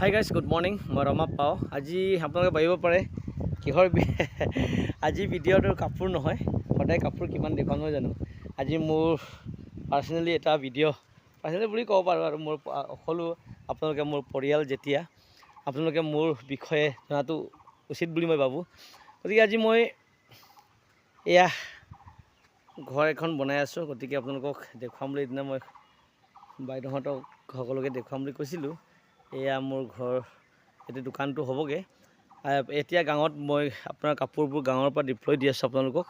Hi guys good morning মই ৰমা পাওঁ আজি আপোনালোকে ভাবিব পাৰে কিহৰ আজি ভিডিঅ'টোৰ কাপোৰ নহয় সদায় কাপোৰ কিমান দেখুৱাম নহয় জানো আজি মোৰ পাৰ্চনেলি এটা ভিডিঅ' পাৰ্চনেলি বুলি ক'ব পাৰোঁ আৰু মোৰ সকলো আপোনালোকে মোৰ পৰিয়াল যেতিয়া আপোনালোকে মোৰ বিষয়ে জনাটো উচিত বুলি মই ভাবোঁ গতিকে আজি মই এয়া ঘৰ এখন বনাই আছোঁ গতিকে আপোনালোকক দেখুৱাম বুলি এদিনা মই বাইদেউহঁতক সকলোকে দেখুৱাম বুলি কৈছিলোঁ এয়া মোৰ ঘৰ এতিয়া দোকানটো হ'বগৈ এতিয়া গাঁৱত মই আপোনাৰ কাপোৰবোৰ গাঁৱৰ পৰা ডিপ্লয় দি আছোঁ আপোনালোকক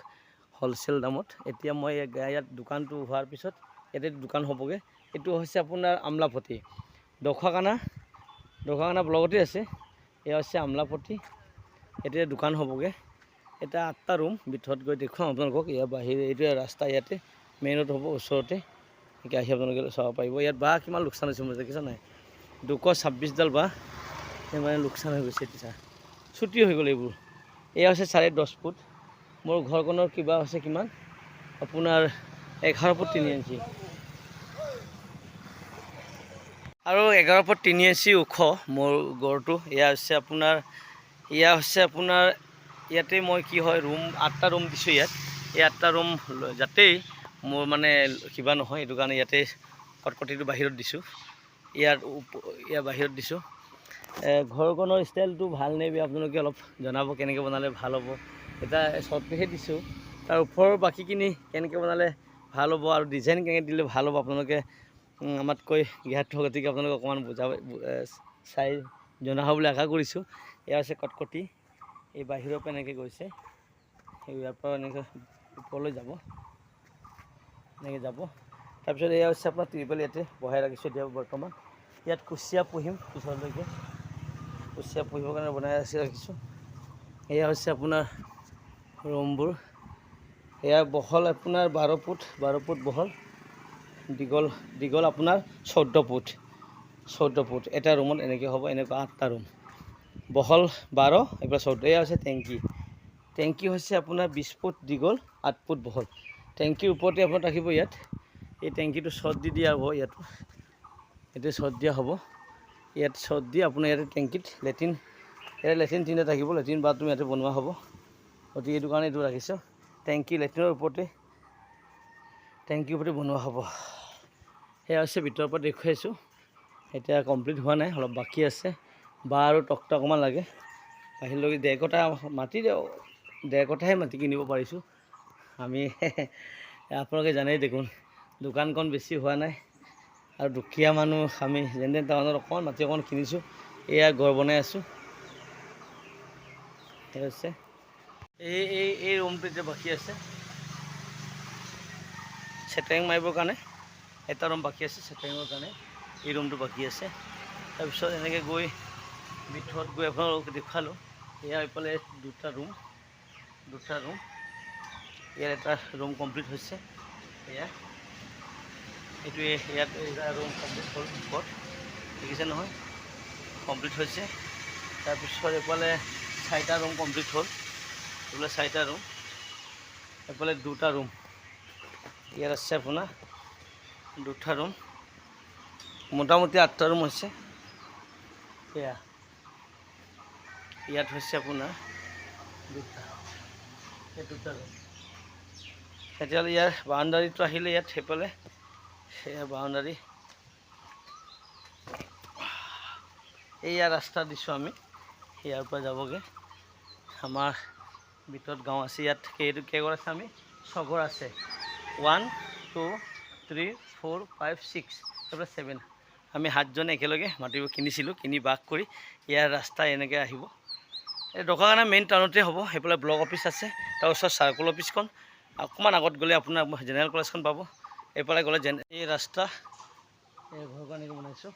হ'লচেল দামত এতিয়া মই ইয়াত দোকানটো হোৱাৰ পিছত ইয়াতে দোকান হ'বগৈ এইটো হৈছে আপোনাৰ আমলাপট্টি দখুৱাখানা ব্লকতে আছে এয়া হৈছে আমলাপট্টি এতিয়া দোকান হ'বগৈ এটা 8টা ৰুম ভিতৰত গৈ দেখুৱাম আপোনালোকক ইয়াৰ বাহিৰে এইটোৱে ৰাস্তা ইয়াতে মেইন ৰোড হ'ব ওচৰতে এতিয়া আহি আপোনালোকে চাব পাৰিব ইয়াত বাঁহ কিমান লোকচান হৈছে মোৰ দেখিছা নাই 226ডাল বাঁহ মানে লোকচান হৈ গৈছে এতিয়া ছুটি হৈ গ'ল এইবোৰ এয়া হৈছে 10.5 ফুট মোৰ ঘৰখনৰ কিবা হৈছে কিমান আপোনাৰ 11 ফুট 3 ইঞ্চি আৰু 11 ফুট 3 ইঞ্চি ওখ মোৰ গড়টো এয়া হৈছে আপোনাৰ ইয়াতে মই কি হয় ৰুম 8টা ৰুম দিছোঁ ইয়াত এই 8টা ৰুম যাতেই মোৰ মানে কিবা নহয় এইটো কাৰণে ইয়াতে কটকটিটো বাহিৰত দিছোঁ ইয়াৰ বাহিৰত দিছোঁ ঘৰখনৰ ষ্টাইলটো ভাল নে বেয়া আপোনালোকে অলপ জনাব কেনেকৈ বনালে ভাল হ'ব এটা শ্বৰ্টহে দিছোঁ তাৰ ওপৰৰ বাকীখিনি কেনেকৈ বনালে ভাল হ'ব আৰু ডিজাইন কেনেকৈ দিলে ভাল হ'ব আপোনালোকে আমাতকৈ জ্ঞাত গতিকে আপোনালোকে অকণমান চাই জনা হ'ব বুলি আশা কৰিছোঁ এয়া হৈছে কটকটি এই বাহিৰৰ পৰা এনেকৈ গৈছে ইয়াৰ পৰা এনেকৈ ওপৰলৈ যাব এনেকৈ যাব তাৰপিছত এয়া হৈছে আপোনাৰ ত্ৰিপল ইয়াতে বহাই ৰাখিছোঁ এতিয়া বৰ্তমান ইয়াত কুচিয়া পুহিম পিছলৈকে কুচিয়া পুহিবৰ কাৰণে বনাই ৰাখিছোঁ এয়া হৈছে আপোনাৰ ৰুমবোৰ এয়া বহল আপোনাৰ 12 ফুট বহল দীঘল আপোনাৰ 14 ফুট এটা ৰুমত এনেকৈ হ'ব এনেকুৱা 8টা ৰুম বহল 12 এইফালে 14 এয়া হৈছে টেংকি হৈছে আপোনাৰ 20 ফুট দীঘল 8 ফুট বহল টেংকিৰ ওপৰতে আপোনাৰ ৰাখিব ইয়াত এই টেংকিটো শ্বট দি দিয়া হ'ব ইয়াতো শ্বট দিয়া হ'ব ইয়াত শ্বট দি আপোনাৰ ইয়াতে টেংকিত লেট্ৰিন 3টা থাকিব লেট্ৰিন বাথৰুম ইয়াতে বনোৱা হ'ব গতিকে এইটো কাৰণে এইটো ৰাখিছোঁ লেট্ৰিনৰ ওপৰতে টেংকিৰ ওপৰতে বনোৱা হ'ব সেয়া হৈছে ভিতৰৰ পৰা দেখুৱাইছোঁ এতিয়া কমপ্লিট হোৱা নাই অলপ বাকী আছে বাঁহ আৰু তক্তা অকণমান লাগে বাহিৰলৈকে 1.5 কঠাহে মাটি কিনিব পাৰিছোঁ আমি আপোনালোকে জানেই দেখোন দোকানখন বেছি হোৱা নাই আৰু দুখীয়া মানুহ আমি যেনে টাউনত অকণমান মাটি অকণমান কিনিছোঁ এয়া ঘৰ বনাই আছোঁ সেই হৈছে এই ৰুমটো এতিয়া বাকী আছে চেটাৰিং মাৰিবৰ কাৰণে এটা ৰুম বাকী আছে চেটাৰিঙৰ কাৰণে এই ৰুমটো বাকী আছে তাৰপিছত এনেকৈ গৈ ভিতৰত গৈ আপোনালোকক দেখুৱালোঁ এয়া এইফালে 2টা ৰুম ইয়াত এটা ৰুম কমপ্লিট হৈছে এয়া এইটোৱে ইয়াত এটা ৰুম কমপ্লিট হ'ল ওপৰত দেখিছে নহয় কমপ্লিট হৈছে তাৰপিছত এইফালে 4টা ৰুম কমপ্লিট হ'ল এইফালে 4টা ৰুম এইফালে 2টা ৰুম ইয়াত আছে আপোনাৰ 2টা ৰুম মোটামুটি 8টা ৰুম হৈছে এয়া ইয়াত হৈছে আপোনাৰ 2টা ৰুম তেতিয়াহ'লে ইয়াৰ বাউণ্ডাৰীটো আহিলে ইয়াত সেইফালে সেয়া বাউণ্ডাৰী এয়া ৰাস্তা দিছোঁ আমি ইয়াৰ পৰা যাবগৈ আমাৰ ভিতৰত গাঁও আছে ইয়াত কেইঘৰ আছে আমি 6 ঘৰ আছে 1 2 3 4 5 6 তাৰপৰা 7 আমি 7জনে একেলগে মাটিবোৰ কিনিছিলোঁ কিনি বাস কৰি ইয়াৰ ৰাস্তা এনেকৈ আহিব এই দখুৱাখানা মেইন টাউনতে হ'ব সেইফালে ব্লক অফিচ আছে তাৰ ওচৰত চাৰ্কল অফিচখন অকণমান আগত গ'লে আপোনাৰ জেনেৰেল কলেজখন পাব এইফালে গ'লে এই ৰাস্তা এই ঘৰখন এনেকৈ বনাইছোঁ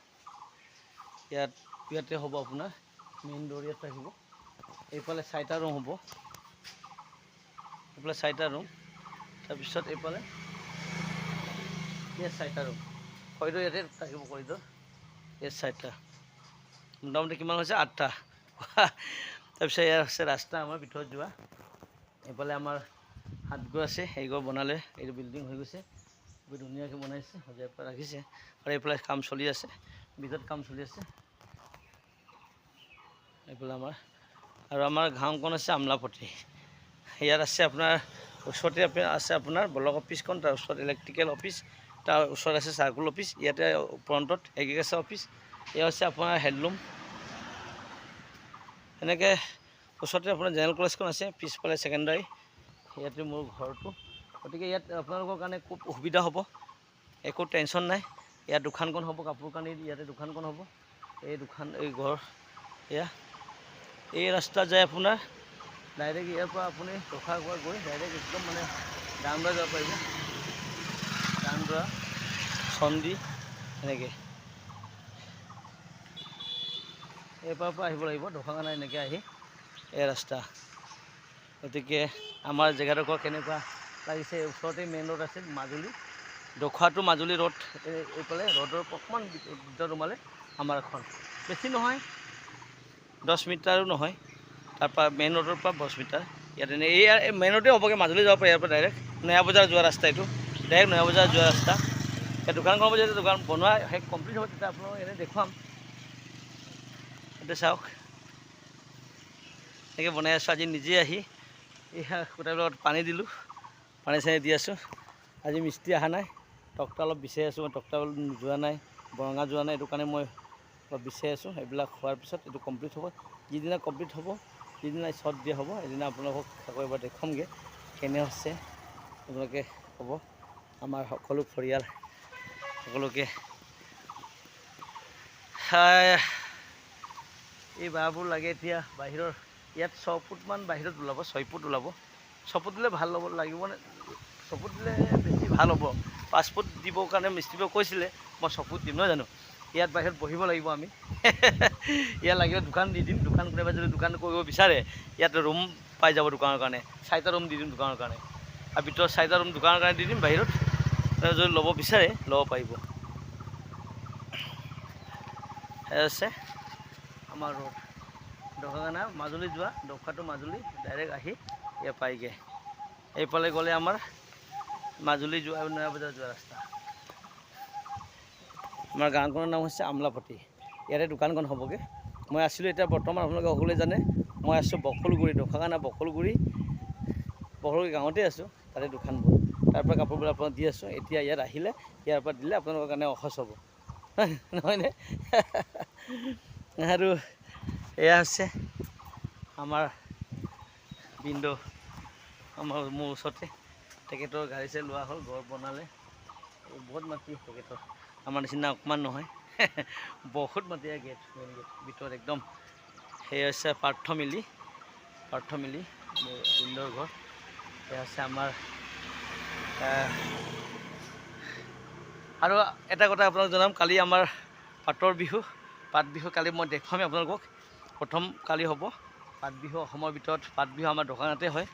ইয়াতে হ'ব আপোনাৰ মেইন ডোৰ ইয়াত থাকিব এইফালে 4টা ৰুম হ'ব এইফালে 4টা ৰুম তাৰপিছত এইফালে ইয়াত 4টা ৰুম কৰিডৰ ইয়াতে থাকিব কৰিডৰ ইয়াত 4টা মোটামুটি কিমান হৈছে 8টা তাৰপিছত ইয়াৰ আছে ৰাস্তা আমাৰ ভিতৰত যোৱা এইফালে আমাৰ 7 ঘৰ আছে এই ঘৰ বনালে এইটো বিল্ডিং হৈ গৈছে বহুত ধুনীয়াকৈ বনাইছে সজাই পৰা ৰাখিছে আৰু এইফালে কাম চলি আছে ভিতৰত কাম চলি আছে এইফালে আমাৰ আৰু আমাৰ গাঁওখন আছে আমলাপট্টি। ইয়াত আছে আপোনাৰ ওচৰতে আছে আপোনাৰ ব্লক অফিচখন, তাৰ ওচৰত ইলেক্ট্ৰিকেল অফিচ, তাৰ ওচৰত আছে চাৰ্কুল অফিচ, ইয়াতে ফ্ৰণ্টত এগ্ৰিকালচাৰ অফিচ, এয়া হৈছে আপোনাৰ হেণ্ডলুম। এনেকৈ ওচৰতে আপোনাৰ জেনেৰেল কলেজখন আছে, পিছফালে ছেকেণ্ডাৰী। ইয়াতে মোৰ ঘৰটো, গতিকে ইয়াত আপোনালোকৰ কাৰণে খুব সুবিধা হ'ব, একো টেনশ্যন নাই। ইয়াত দোকানখন হ'ব, কাপোৰ কানিৰ ইয়াতে দোকানখন হ'ব। এই ঘৰ এয়া এই ৰাস্তা যায় আপোনাৰ ডাইৰেক্ট ইয়াৰ পৰা আপুনি টকাৰপৰা গৈ ডাইৰেক্ট একদম মানে ডাঙৰা যাব পাৰিব, ডাঙৰা চন্দি এনেকৈ এইপাৰৰ পৰা আহিব লাগিব ঢকুৱাখানা এনেকৈ আহি এই ৰাস্তা। গতিকে আমাৰ জেগাডোখৰ কেনেকুৱা লাগিছে, ওচৰতে মেইন ৰোড আছে মাজুলী, ঢকুৱা টু মাজুলী ৰোড। এইফালে ৰোডৰ অকণমান ভিতৰত সোমালে আমাৰ এখন, বেছি নহয় 10 মিটাৰো নহয়, তাৰপৰা মেইন ৰোডৰ পৰা 10 মিটাৰ। ইয়াত এই মেইন ৰোডে হ'বগৈ, মাজুলী যাব পাৰি ইয়াৰ পৰা ডাইৰেক্ট নয়া বজাৰ যোৱা ৰাস্তা, এইটো ডাইৰেক্ট নয়া বজাৰ যোৱা ৰাস্তা। এতিয়া দোকানখন হ'ব, যেতিয়া দোকান বনোৱা শেষ কমপ্লিট হ'ব তেতিয়া আপোনালোকক এনেই দেখুৱাম। এতিয়া চাওক এনেকৈ বনাই আছোঁ, আজি নিজে আহি এয়া খুঁটাবিলাকত পানী দিলোঁ, পানী চানী দি আছোঁ। আজি মিস্ত্ৰী অহা নাই, তক্তা অলপ বিচাৰি আছোঁ, মই তক্তা যোৱা নাই, বৰঙা যোৱা নাই, এইটো কাৰণে মই অলপ বিচাৰি আছোঁ। এইবিলাক হোৱাৰ পিছত এইটো কমপ্লিট হ'ব, যিদিনা কমপ্লিট হ'ব, যিদিনা শ্বট দিয়া হ'ব, সেইদিনা আপোনালোকক আকৌ এবাৰ দেখুৱামগৈ কেনে হৈছে। আপোনালোকে ক'ব, আমাৰ সকলো পৰিয়াল সকলোকে। এই বাঁহবোৰ লাগে এতিয়া বাহিৰৰ, ইয়াত 6 ফুটমান বাহিৰত ওলাব, 6 ফুট ওলাব। 6 ফুট দিলে ভাল হ'ব, লাগিব মানে 6 ফুট দিলে বেছি ভাল হ'ব। 5 ফুট দিবৰ কাৰণে মিস্ত্ৰীবোৰে কৈছিলে, মই 6 ফুট দিম নহয় জানো। ইয়াত বাহিৰত বহিব লাগিব আমি ইয়াত লাগিলে দোকান দি দিম, দোকান কোনোবাই যদি দোকান কৰিব বিচাৰে ইয়াত ৰুম পাই যাব দোকানৰ কাৰণে, 4টা ৰুম দি দিম দোকানৰ কাৰণে, আৰু ভিতৰত 4টা ৰুম দোকানৰ কাৰণে দি দিম, বাহিৰত যদি ল'ব বিচাৰে ল'ব পাৰিব। আছে আমাৰ ৰোড ঢকুৱাখানা মাজুলী যোৱা, ঢকুৱা টু মাজুলী ডাইৰেক্ট আহি ইয়াত পাইগৈ। এইফালে গ'লে আমাৰ মাজুলী যোৱা নয়া বজাৰ যোৱা ৰাস্তা। আমাৰ গাঁওখনৰ নাম হৈছে আমলাপট্টি, ইয়াতে দোকানখন হ'বগৈ। মই আছিলোঁ এতিয়া বৰ্তমান আপোনালোকে সকলোৱে জানে, মই আছোঁ বকলগুৰি, ঢকুৱাখানা বকলগুৰি গাঁৱতে আছোঁ, তাতে দোকানবোৰ, তাৰপৰা কাপোৰবোৰ আপোনাক দি আছোঁ। এতিয়া ইয়াত আহিলে ইয়াৰ পৰা দিলে আপোনালোকৰ কাৰণে অসহজ হ'ব নহয়নে আৰু এয়া হৈছে আমাৰ বিন্দু, মোৰ ওচৰতে তেখেতৰ গাড়ী চাড়ী লোৱা হ'ল, ঘৰ বনালে, বহুত মাটি তেখেতৰ, আমাৰ নিচিনা অকণমান নহয় বহুত মাটি। গেট মেইন গেট ভিতৰত একদম সেই হৈছে পাৰ্থমিলি বিন্দুৰ ঘৰ। এয়া হৈছে আমাৰ আৰু এটা কথা আপোনাক জনাম, কালি আমাৰ পাত বিহু কালি মই দেখুৱামেই আপোনালোকক। প্ৰথম কালি হ'ব পাত বিহু, অসমৰ ভিতৰত পাত বিহু আমাৰ ঢকুৱাখানাতে হয়,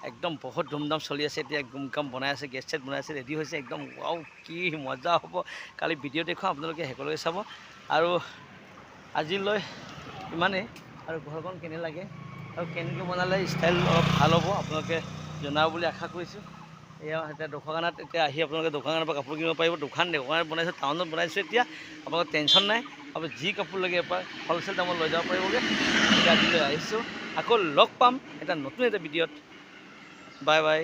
একদম বহুত ধুমধাম চলি আছে। এতিয়া কাম বনাই আছে, গেট চেট বনাই আছে, ৰেডি হৈছে একদম। ৱাও কি মজা হ'ব, কালি ভিডিঅ' দেখুৱাম, আপোনালোকে শেষলৈকে চাব। আৰু আজিলৈ ইমানেই, আৰু ঘৰখন কেনে লাগে আৰু কেনেকৈ বনালে ষ্টাইল অলপ ভাল হ'ব আপোনালোকে জনাব বুলি আশা কৰিছোঁ। এয়া এতিয়া ঢকুৱাখানাত এতিয়া আহি আপোনালোকে ঢকুৱাখানাৰ পৰা কাপোৰ কিনিব পাৰিব। ঢকুৱাখানাত বনাইছোঁ, টাউনত বনাইছোঁ, এতিয়া আপোনালোকৰ টেনশ্যন নাই, আপুনি যি কাপোৰ লাগে এবাৰ হ'লচেল দামত লৈ যাব পাৰিবগৈ। এতিয়া আজিলৈ আহিছোঁ, আকৌ লগ পাম এটা নতুন ভিডিঅ'ত। Bye bye.